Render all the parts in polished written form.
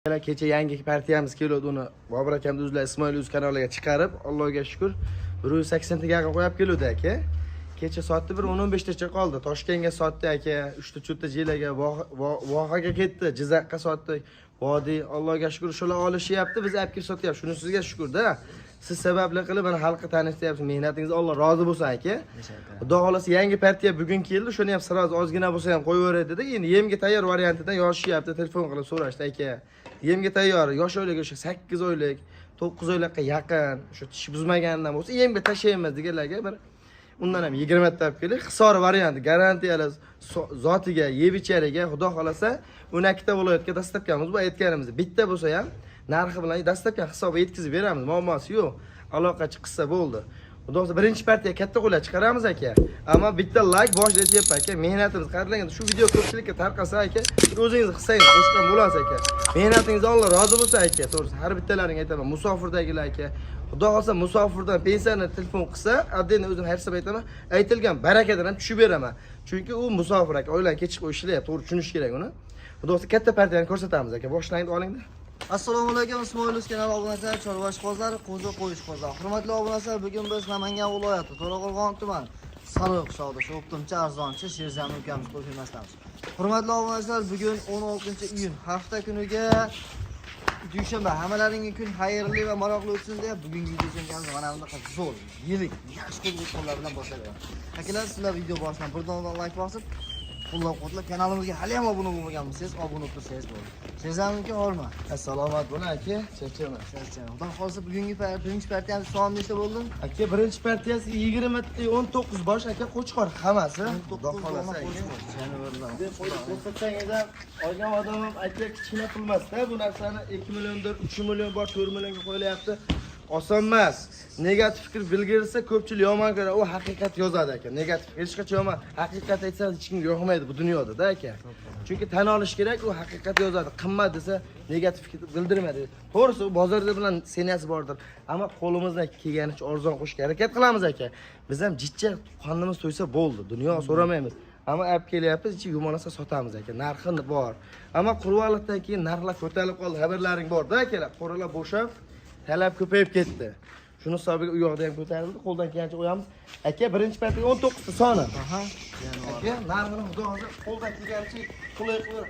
Kecha yangi partiyamiz keladi, uni Bobur akamni Uzla Ismoil Uz kanaliga chiqarib, Allohga shukr 180 taga qo'yib keluvdi aka. Kecha soatda 1:15 tacha qoldi. Toshkentga soatda aka, 3 ta cho'tta jelaga, Vohaga ketdi, Jizzaxga soatda. Vodiy Allohga shukr shular olishyapti, biz olib kelib sotyapmiz. Shuni sizga shukr-da. Siz sababli qilib mana xalqqa tanishyapsiz. Mehnatingiz Alloh rozi bo'lsin aka. Xudo xolasa yangi partiya bugun keldi. Shuni ham siroz ozgina bo'lsa ham qo'yaveradi-da. Endi yemga tayyor variantidan yozishyapti, telefon qilib so'rashdi aka. Yemga tayyor, yosh oylik o'sha 8 oylik, 9 oylikqa yaqin, o'sha tish buzmagandan bo'lsa yemga tashlaymiz deganlarga bir undan ham 20 ta olib keldik. Hisor varianti, garantiyali zotiga, yeb ichariga, xudo xolasa 12 ta viloyatga dastlabkamiz bu aytganimiz. Bitta bo'lsa ham narxi bilan dastlabki hisobga yetkazib beramiz. Muammosi yo'q. Aloqachi qilsa bo'ldi. Xudo xolasa birinchi partiya katta qo'llar chiqaramiz aka. Ammo bitta like boshida aytyapman aka. Mehnatimiz qadrlangan. Shu video ko'pchilikka tarqasa aka, o'zingiz hissangiz qo'shgan bo'lasiz aka. Mehnatingiz Alloh rozi bo'lsa aka. To'g'risi har bittalaring aytaman. Musofirdagilar aka. Xudo xolasa musofirdan pensioner telefon qilsa, adden o'zim har sabab aytaman, aytilgan barakadan ham tushib beraman. Chunki u musofir aka, oilan kechib ishlayapti, to'g'ri tushunish kerak uni. Xudo xolasa katta partiyani ko'rsatamiz aka. Boshlang olingda. Assalomu alaykum, Ismoil Uz kanali obunachilar, chorva ishqibozlari, qo'zi qo'yish qozlari. Hurmatli obunachilar, bugun biz Namangan viloyati To'raqo'rg'on tumani Sariq qishlog'ida Sho'ptimchi arzonchi Sherzam ukamiz qo'shilmasdamiz. Hurmatli obunachilar, bugun 16-iyun hafta kuniga dushanba. Hammalaringga kun xayrli va maroqli o'tsin deb bugungi videomizni mana bunaqa zo'r, yirik, yaxshi qo'llar bilan boshlaymiz. Akalar, sizlar video boshidan birdan like bosib, qo'llab-quvvatlab kanalimizga hali ham obuna bo'lmagan bo'lsangiz, obuna bo'lsangiz bo'ladi. Sherzamga hormat. Assalomat bo'ling aka. Charchaman. Xudo xolsa bugungi birinchi partiyamiz son nechta bo'ldi? Aka birinchi partiyasi 20-19 bosh aka Qo'chqor hammasi. Xudo xolasa ko'rsatsangiz ham olgan odam ham aka kichkina pul emas-da. Bu narsani 2 milliondan 3 million bor, 4 millionga qo'yilyapti. Oson emas. Negativ fikr bilgirsa ko'pchilik yomon ko'radi. U haqiqat yozadi aka. Negativ hech qachon yomon. Haqiqat aytsangiz hech kimga yoqmaydi bu dunyoda-da aka. Chunki tan olish kerak, u haqiqat yozadi. Qimmat desa negativ fikr bildirmaydi. To'g'risi u bozorda bilan senasi bordir. Ammo qo'limizdan kelganicha arzon qo'shishga harakat qilamiz aka. Biz ham jitcha qonimiz to'ysa bo'ldi. Dunyo so'ramaymiz. Ammo olib kelyapmiz, ichi yomonasa sotamiz aka. Narxi bor. Ammo quruvaliqdan keyin narxlar ko'tarilib qoldi. Xabarlaring bor-da akalar. Qo'ralar bo'shab, talab ko'payib ketdi. Shuni hisobiga u yoqda ham ko'tarildi. Qo'ldan kelgancha qo'yamiz. Aka birinchi partiya 19 ta soni. Aha. Aka narxini xudo xohlasa qo'ldan kelgancha qulay qilib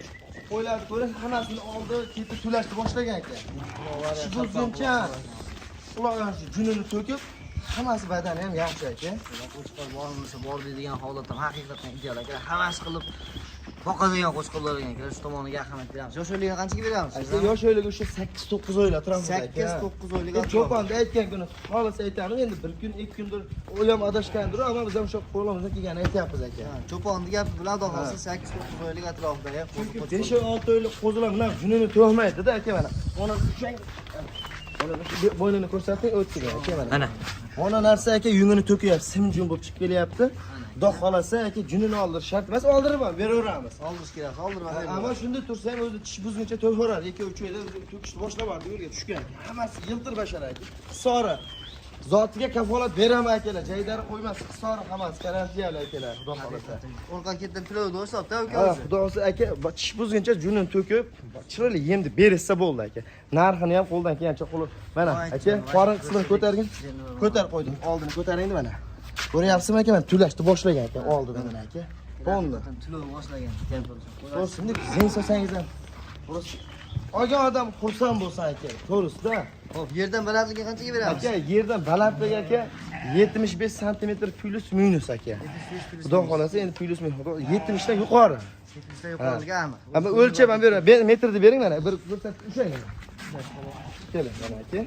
qo'yiladi. Ko'ring, hammasini oldi, ketib to'lashni boshlagan aka. Shu buzguncha ular junini to'kib, hammasi badani ham yaxshi aka. Qo'chqor bormasa bor deydigan holatda haqiqatan ideal aka. Havas qilib boqadigan qo'chqorlar ekan. Shu tomoniga ahamiyat beramiz. Yosh oyligiga qanchaga beramiz? Aka yosh oyligi o'sha 8-9 oylar turamiz aka. 8-9 oylik. Cho'ponda aytgan kuni xolis aytamiz, endi bir kun, 2 kundir u ham adashgandir, ammo biz ham shu qo'limizdan kelganini aytyapmiz aka. Cho'ponni gapi bilan xohlasa 8-9 oylik atrofida ham. 5-6 oylik qo'zilar bilan junini to'g'maydi-da aka mana. Ona ushang bo'ynini ko'rsating o'tdi aka mana. Mana. Ona narsa aka yungini to'kyapti, simjum bo'lib chiqib kelyapti. Xudo xolasa aka junini oldir shart emas, oldirib ham beraveramiz. Oldirish kerak, oldirmay. Ammo shunda tursa ham o'zi tish buzguncha to'g'radi. 2-3 oyda to'kishni boshlab yo'lga tushgan. Hammasi yiltir bashar aka. Hisori zotiga kafolat beraman akalar. Jaydari qo'ymas, hisori hammasi garantiyali akalar. Xudo xolasa. Orqa ketdan pilovni hisobda aka. Xudo xolasa aka tish buzguncha junini to'kib, chiroyli yemni berishsa bo'ldi aka. Narxini ham qo'ldan kelgancha qo'lib. Mana aka, qorin qismini ko'targin. Ko'tar qo'ydim. Oldini ko'taringni mana. Ko'ryapsizmi aka, men to'lashni boshlagan aka oldidan mana aka. Bo'ldi. To'lov boshlagan. To'g'risini zeng solsangiz ham. Olgan odam xursand bo'lsin aka. To'g'risida. Xo'p, yerdan balandligiga qanchaga beramiz? Aka, yerdan balandligi aka 75 sm plus minus aka. Xudo xolasa endi plus minus 70 dan yuqori. 70 dan yuqorilganmi? Ammo o'lchab ham beraman. Metrni bering mana. Bir ko'rsatib ushlang. Keling mana aka.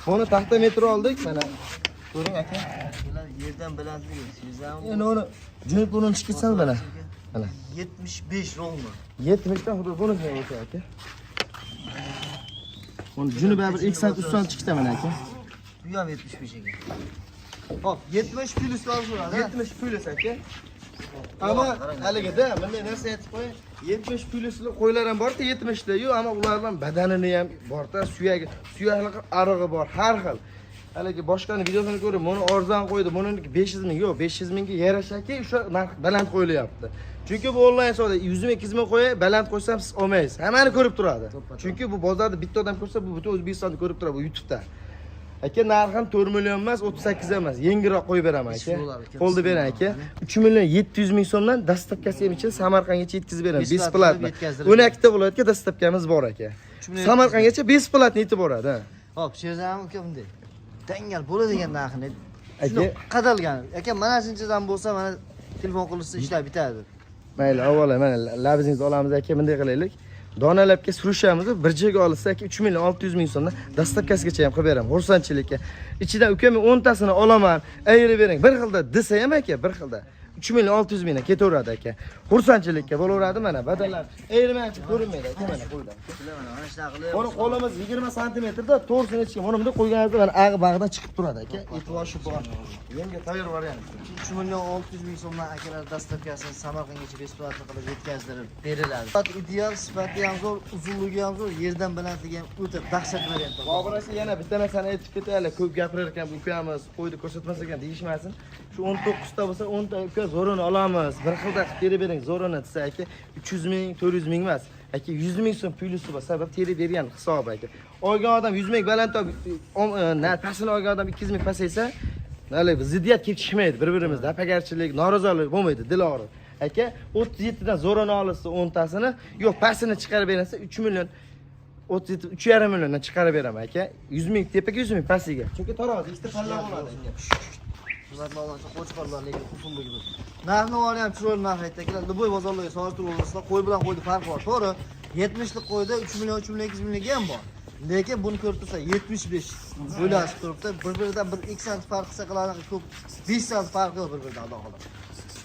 Buni taxta metr oldik mana. Ko'ring aka. Yerdan balandligi sezam. Endi uni junib buni chiqitsangiz mana. Mana 75 ro'mi. 70 dan hudud buni o'lcha aka. Uni junib bir 2 sant 3 sant chiqdi mana aka. Bu ham 75 ekan. Hop, 70 plus bo'ladi. 70 plus aka. Ammo haligida bunday narsa aytib qo'y. 70 plusli qo'ylar ham bor-da 70 da. Yo'q, ammo ularning badanini ham bor-da, suyagi arig'i bor, har xil. Haligi boshqani videosini ko'rib, buni arzon qo'ydi, buni 500 ming, yo'q, 500 mingga yarashaki o'sha narx baland qo'yilyapti. Chunki bu onlayn savdo 100 ming 200 ming qo'yay, baland qo'ysam siz olmaysiz. Hammani ko'rib turadi. Chunki bu bozorda bitta odam ko'rsa, bu butun O'zbekistonni ko'rib turadi bu YouTube'da. Aka narxi ham 4 million emas, 38 emas. Yengilroq qo'yib beraman aka. Qo'lda bering aka. 3 million 700 ming so'mdan dastavkasi ham ichida Samarqandgacha yetkazib beraman. Besplatno. 12 ta viloyatga dastavkamiz bor aka. Samarqandgacha besplatno yetib boradi. Hop, Sherzam aka bunday. Dangal bo'ladigan narxini aka qadalgan. Aka mana shunchadan bo'lsa, mana telefon qilishsa ishlab bitadi. Mayli, avvalo mana labizingizni olamiz aka, bunday qilaylik. Donalabga surishamiz, bir joyga olsa aka 3 million 600 ming so'mdan dastavkasigacha ham qilib beraman. Xursandchilikka. Ichidan ukam 10 tasini olaman, ayirib bering. Bir xilda desa ham aka, bir xilda 3 million 600 mingdan ketaveradi aka. Xursandchilikka bo'laveradi mana badallar. Ayirmanchi ko'rinmaydi aka mana qo'ydan. Mana shunaqa qilib. Buni qo'limiz 20 sm-da to'g'risini ichga mana bunday qo'yganingizda mana ag'i bag'idan chiqib turadi aka. E'tibor shu bor. Menga tayyor variant. 3 million 600 ming so'mdan akalar dastavkasini Samarqandgacha besplatno qilib yetkazdirib beriladi. Sifat ideal, sifati ham zo'r, uzunligi ham zo'r, yerdan balandligi ham o'ta dahshat variant. Bobur aka yana bitta narsani aytib ketaylik. Ko'p gapirar ekan bu ukamiz, qo'ydi ko'rsatmas ekan deyishmasin. Shu 19 ta bo'lsa 10 ta uka zo'rini olamiz. Bir xilda qilib terib bering zo'rini desa aka 300 ming, 400 ming emas. Aka 100 ming so'm plyusi bor, sabab terib bergan hisob aka. Olgan odam 100 ming baland tasini olgan odam 200 ming pasaysa, nalay ziddiyat kelib chiqmaydi bir-birimizda. Apagarchilik, norozilik bo'lmaydi, dil og'rir. Aka 37 dan zo'rini olsa 10 tasini, yo'q, pasini chiqarib bersa 3 million 37 3,5 milliondan chiqarib beraman aka. 100 ming tepaga 100 ming pastiga. Chunki tarozi ikkita palla bo'ladi aka. Xizmatlar olsa qo'chqorlar lekin xusunligi bu. Narxni olib ham chiroyli narx aytdilar. Duboy bozorlarga solishtirib olsa, qo'y bilan qo'yni farqi bor. To'g'ri, 70 lik qo'yda 3 million 3 million 200 mingga ham bor. Lekin buni ko'rib tursa 75 bo'lasiz turibdi. Bir-biridan 1-2 sent farq qilsa qiladi, ko'p 5 sent farqi yo'q bir-biridan Alloh xolos.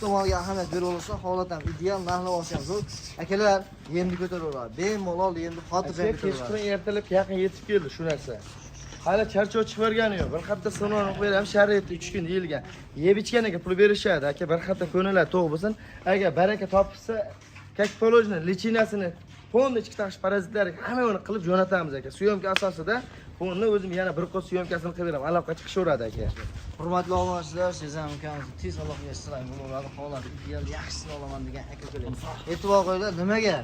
To'g'riga ahamiyat berib olsa, holat ham ideal, narxni olsa ham zo'r. Akalar, endi ko'taraveradi. Bemalol endi xotirjam ko'taraveradi. Kechqurun ertalab yaqin yetib keldi shu narsa. Hali charchoq chiqargani yo'q. Bir hafta so'noni qo'yib sharoitda 3 kun deyilgan. Yeb ichganiga pul berishadi aka. Bir hafta ko'ngillar to'q bo'lsin. Agar baraka topsa, как положено, lichinasini, fonni ichki taqsh parazitlariga hammasini qilib jo'natamiz aka. Suyomka asosida fonni o'zim yana bir qo'l suyomkasini qilib beraman. Aloqa chiqishaveradi aka. Hurmatli obunachilar, Shezam ukamiz tez aloqaga chiqsang bo'ladi. Holat ideal, yaxshisini olaman degan aka-ukalar. E'tibor qo'yinglar, nimaga?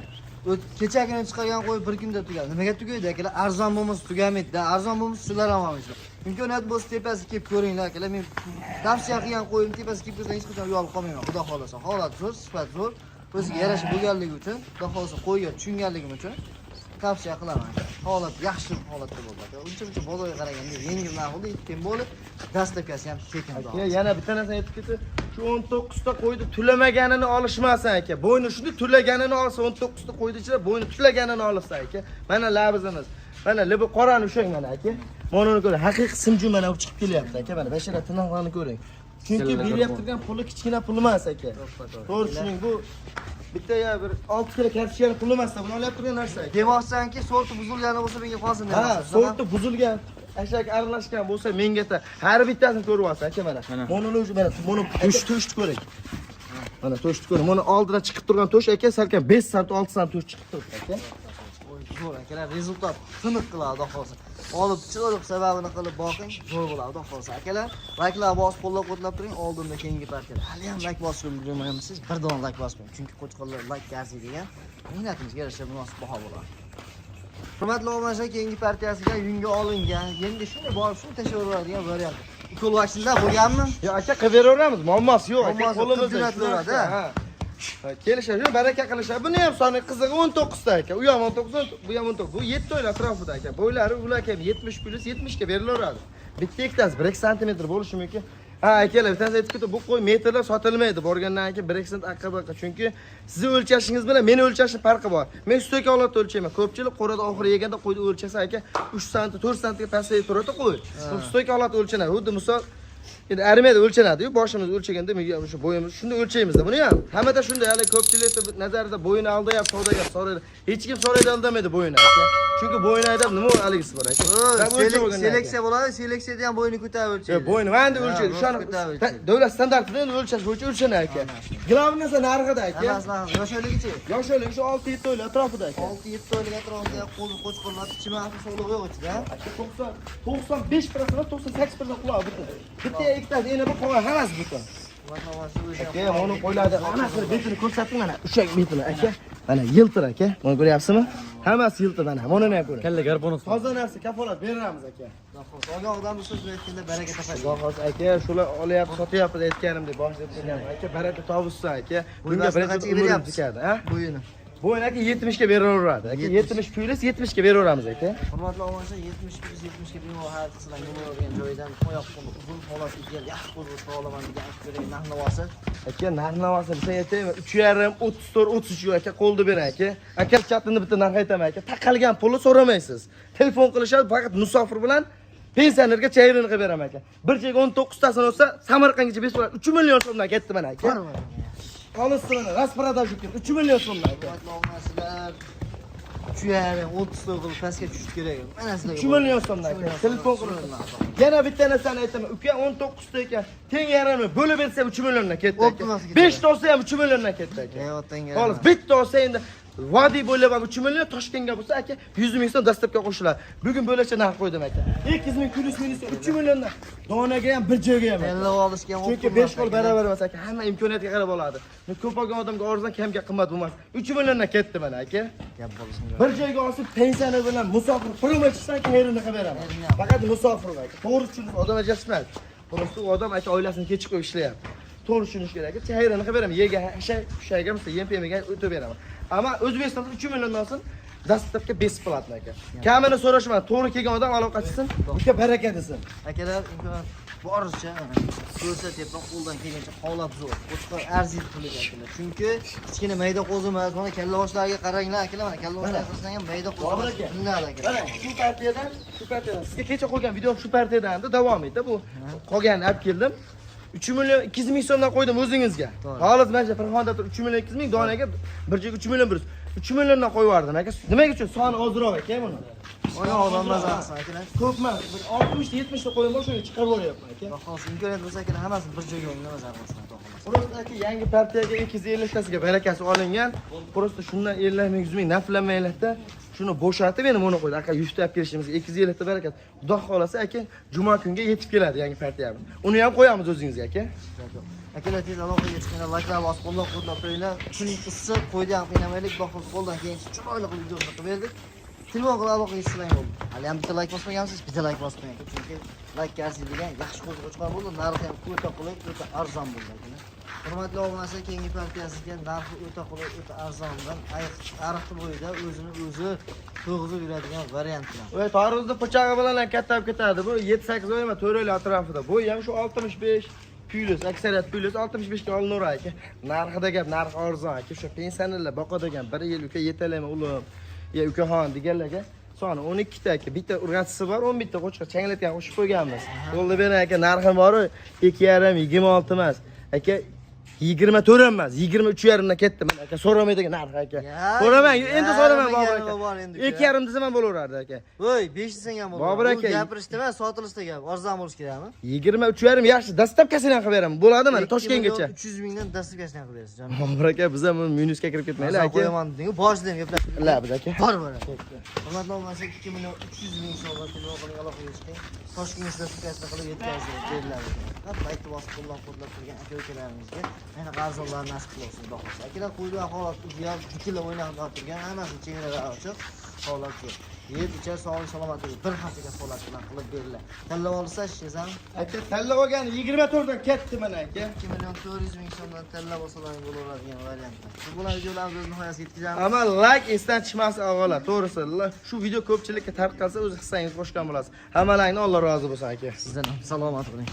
Kechagina chiqargan qo'y bir kunda tugadi. Nimaga tugaydi akalar? Arzon bo'lmasa tugamaydi-da. Arzon bo'lmasa sizlar ham olmaysizlar. Imkoniyat bo'lsa tepasiga kelib ko'ringlar akalar. Men tavsiya qilgan qo'yim tepasiga kelib ko'rsang hech qachon uyalib qolmayman. Xudo xolasa. Holat zo'r, sifat zo'r. O'ziga yarasha bo'lganligi uchun, xudo xolasa qo'yga tushunganligim uchun tavsiya qilaman. Holat yaxshi holatda bo'ldi. Uncha bozorga qaraganda yengil narxda yetgan bo'lib, dastavkasi ham tekin bo'ldi. Yana bitta narsa aytib ketdi. Shu 19 ta qo'ydi tulamaganini olishmasin aka. Bo'yni shuni tulaganini olsa 19 ta qo'ydi ichida bo'yni tulaganini olsa aka. Mana labizimiz. Mana libi qorani ushang mana aka. Mana uni ko'ring. Haqiqiy simju mana u chiqib kelyapti aka. Mana bashara tinaqlarni ko'ring. Chunki beryaptirgan puli kichkina pul emas aka. To'g'ri tushuning, bu bitta ya bir 6 kilo kartoshkani pul emasda buni olyapti turgan narsa. Demoqsanki, sorti buzilgani bo'lsa menga qolsin Ha, sorti buzilgan, ashak aralashgan bo'lsa menga ta har bittasini ko'rib olsa aka mana. Buni mana to'shni ko'ring. Mana to'shni ko'ring. Buni oldidan chiqib turgan to'sh aka salkam 5 sant 6 sant to'sh chiqib turibdi aka. Zo'r akalar, rezultat tiniq qiladi xudo xolsa. Olib chiqib sababini qilib boqing, zo'r bo'ladi xudo xolsa. Akalar, likelar bosib qo'llab-qo'tlab turing, oldinda keyingi partiyalar. Hali ham like bosib yurmayapsiz, bir don like bosib qo'ying. Chunki qo'chqorlar like arziydi degan mehnatimizga yarasha munosib baho bo'ladi. Hurmatli obunachilar, keyingi partiyasiga yunga olingan, endi shuni borib shuni tashlaveradigan variant. Ikki vaqtida bo'lganmi? Yo aka qilib beraveramiz, muammosi yo'q aka. Qo'limizda jo'natadi. Ha. Kelishadi, baraka qilishadi. Buni ham soni qizig'i 19 ta aka. U ham 19, bu ham 19. Bu 7 oylar atrofida aka. Bo'ylari ular ham 70 plus 70 ga berilaveradi. Bitta ikkitasi 1 sm bo'lishi mumkin. Ha, akalar, bittasi aytib ketdi, bu qo'y metrlar sotilmaydi. Borgandan keyin 1 sm aqqa chunki sizni o'lchashingiz bilan meni o'lchashim farqi bor. Men stoyka holatda o'lchayman. Ko'pchilik qo'rada oxiri yeganda qo'yni o'lchasa aka 3 sm, 4 sm ga pasayib turadi qo'y. Bu stoyka holatda o'lchanadi. Xuddi misol endi armiyada o'lchanadi-yu, boshimiz o'lchaganda menga o'sha bo'yimiz shunda o'lchaymiz-da. Buni ham hammada shunday, hali ko'pchilik nazarida bo'yini aldayap, savdoga so'raydi. Hech kim so'raydi aldamaydi bo'yini aka. Chunki bo'yini aydab nima haligisi bor aka. Seleksiya bo'ladi, seleksiyada ham bo'yni ko'tarib o'lchaydi. Bo'yni manda o'lchaydi. O'shani davlat standartida endi o'lchash bo'yicha o'lchanadi aka. Glavniy narsa narxida aka. Yoshligicha. Yoshligi shu 6-7 oylar atrofida aka. 6-7 oylik atrofida qo'chqorlar chimanti sog'lig'i yo'q ichida. 95%, 98% quloq butun. Bitta ikkitasi endi bu qolgan hammasi butun. Hurmatli obunachilar, Aka, mana qo'ylardi. Anasini betini ko'rsating mana. O'sha betini aka. Mana yiltir aka. Mana ko'ryapsizmi? Hammasi yiltir mana. Mana nima ko'ring. Kalla garponos. Toza narsa kafolat beramiz aka. Ogohdan bu so'zni aytganda baraka topadi. Xudo xohlasa aka, shular olyapti, sotyapti aytganimdek boshida aytganman. Aka, baraka topsin aka. Bunga birinchi umrimiz ketadi, ha? Bo'yini. Bu aka 70 ga beraveradi. Aka 70 pulisiz 70 ga beraveramiz aka. Hurmatli obunachilar, 70 plus 70 ga bemalol har qilsang bo'ladigan joydan oyoq qo'li uzun holatga kelib, yaxshi qo'zg'ashni olaman degan aytib narx-navosi. Aka, narx-navosi bilsa aytaymi? 3,5, 34, 33 aka qo'lda berang aka. Aka, chatini bitta narx aytaman aka. Taqalgan pulni so'ramaysiz. Telefon qilishadi, faqat musofir bilan pensionerga chayrini qilib beraman aka. Bir joyga 19 tasini olsa, Samarqandgacha beshbo'lat 3 million so'mdan ketdi mana aka. Olisdi mana, rasparada ketdi. 3 million so'mdan aka. Hurmatli obunachilar, 3,5 30 qilib pastga tushib kerak. Mana sizlarga 3 million so'mdan aka. Telefon qilib. Yana bitta narsani aytaman. Uka 19 ta ekan. Teng yarimni bo'lib bersa 3 milliondan ketdi aka. 5 ta olsa ham 3 milliondan ketdi aka. Hayotdan Xolos, bitta olsa endi vodiy bo'ylab ham 3 million, Toshkentga bo'lsa aka 100 ming so'm dastlabki qo'shiladi. Bugun bo'lacha narx qo'ydim aka. 200 ming plus minus 3 milliondan. Donaga ham bir joyga ham. Tanlab olishga ham Chunki 5 qo'l barobar emas aka. Hamma imkoniyatga qarab oladi. Ko'p olgan odamga arzon, kamga qimmat bo'lmas. 3 milliondan ketdi mana aka. gap bo'lsin. Bir joyga olib pensioner bilan musofir pulni chiqsan keyin qilib beraman. Faqat musofir aka. To'g'ri tushunish odam ajrashmaydi. Просто u odam aka oilasini kechib qo'yib ishlayapti. To'g'ri tushunish kerak. Chayrini qilib beraman. Yega, shayga misol yem pemaga o'tib beraman. Ammo O'zbekistonda 3 milliondan olsin dastlabki besplatno aka. Kamini so'rashman, to'g'ri kelgan odam aloqa qilsin, uka baraka desin. Akalar, imkoniyat boricha ko'rsatyapman, qo'ldan kelgancha qovlab zo'r. Boshqa arziydi puliga akalar. Chunki kichkina mayda qo'zi emas, mana kalla boshlarga qaranglar akalar, mana kalla boshlarga qilsang ham mayda qo'zi. Bilinadi akalar. Mana shu partiyadan sizga kecha qo'ygan videom shu partiyadan davom etdi. Bu qolganini olib keldim. 3 million 200 ming so'mdan qo'ydim o'zingizga. Hozir mana Farxonda 3 million 200 ming, donaga bir joyga 3 million 3 milliondan qo'yib yubordim aka. Nimaga uchun? Soni ozroq aka buni. Ona odam mazasi akalar. Ko'p emas. Bir 60 ta 70 ta qo'yib boshqa chiqarib yuboryapman aka. Xo'sh, imkoniyat bo'lsa akalar hammasi bir joyga o'ynamaz arqasidan to'g'ri. Просто aka yangi partiyaga 250 tasiga barakasi olingan. Просто shundan 50 ming 100 ming naflanmaylikda shuni bo'shatib meni buni qo'ydi. Aka 100 ta olib kelishimizga 250 ta barakat. Xudo xolasa aka juma kunga yetib keladi yangi partiyamiz. Uni ham qo'yamiz o'zingizga aka. Akalar tez aloqaga chiqinglar, likelar bosib, qo'llab-quvvatlab qo'yinglar. Kuning issiq, qo'ydi ham qiynamaylik, baxil qo'ldan keyin chiroyli qilib videoni qilib berdik. Telefon qilib aloqaga chiqsang bo'ldi. Hali ham bitta like bosmagansiz, bitta like bosib qo'ying. Chunki like arziydigan yaxshi qo'zg'olon bo'ldi, narxi ham o'ta qulay, o'ta arzon bo'ldi akalar. Hurmatli obunachilar, keyingi partiyasiga narxi o'ta qulay, o'ta arzondan ariqni bo'yida o'zini o'zi to'g'izib yuradigan variant bilan. Voy, Taruzni pochag'i bilan ham katta olib ketadi. Bu 7-8 oy emas, 4 oylar atrofida. Bu ham shu 65 plus, aksariyat plus 65 ga olinaveradi aka. Narxida gap, narx arzon aka. O'sha pensionerlar boqadigan 1 yil uka yetalayman ulim. Ya ukaxon deganlarga soni 12 ta aka. Bitta urg'achisi bor, 11 ta qo'shiq changlatgan qo'shib qo'yganmiz. Qo'lda bering aka, narxi bor 2,5 26 emas. Aka 24 emas, 23,5 dan ketdi men aka. So'ramaydigan narx aka. So'ramang, endi so'ramang Bobur aka. 2,5 desam ham bo'laveradi aka. Voy, 5 desang ham bo'ladi. Bobur aka, gapirishda emas, sotilishda gap. Arzon bo'lish kerakmi? 23,5 yaxshi, dastlabkasini ham qilib beraman. Bo'ladimi? Toshkentgacha. 300 mingdan dastlabkasini ham qilib berasiz, jonim. Bobur aka, biz ham minusga kirib ketmaylik aka. Qo'yaman dedingu, boshida ham gaplashib. La biz aka. Bor. Hurmatli obunachilar, 2 million 300 ming so'mga telefon qiling, aloqaga chiqing. Toshkent dastlabkasini qilib yetkazib beriladi. Like bosib, qo'llab-quvvatlab turgan aka-ukalarimizga yana qarzonlar nasib qilsin, xudo xohlasa. Akalar qo'ygan holat ideal, ikkila o'ynab turgan, hammasi chegaralar ochiq. Holatga yeb ichar, sog'lik salomatligi bir haftaga holat bilan qilib beriladi. Tanlab olsa shizam Aka tanlab olgan 24 dan ketdi mana aka. 2 million 400 ming so'mdan tanlab olsalar bo'laveradigan variant. Shu bilan videolarimizni o'z nihoyasiga yetkazamiz. Ammo like esdan chiqmasin avvalo, to'g'risi. Shu video ko'pchilikka tarqalsa o'z hissangizni qo'shgan bo'lasiz. Hammalarning Alloh rozi bo'lsin aka. Sizdan ham salomat bo'ling.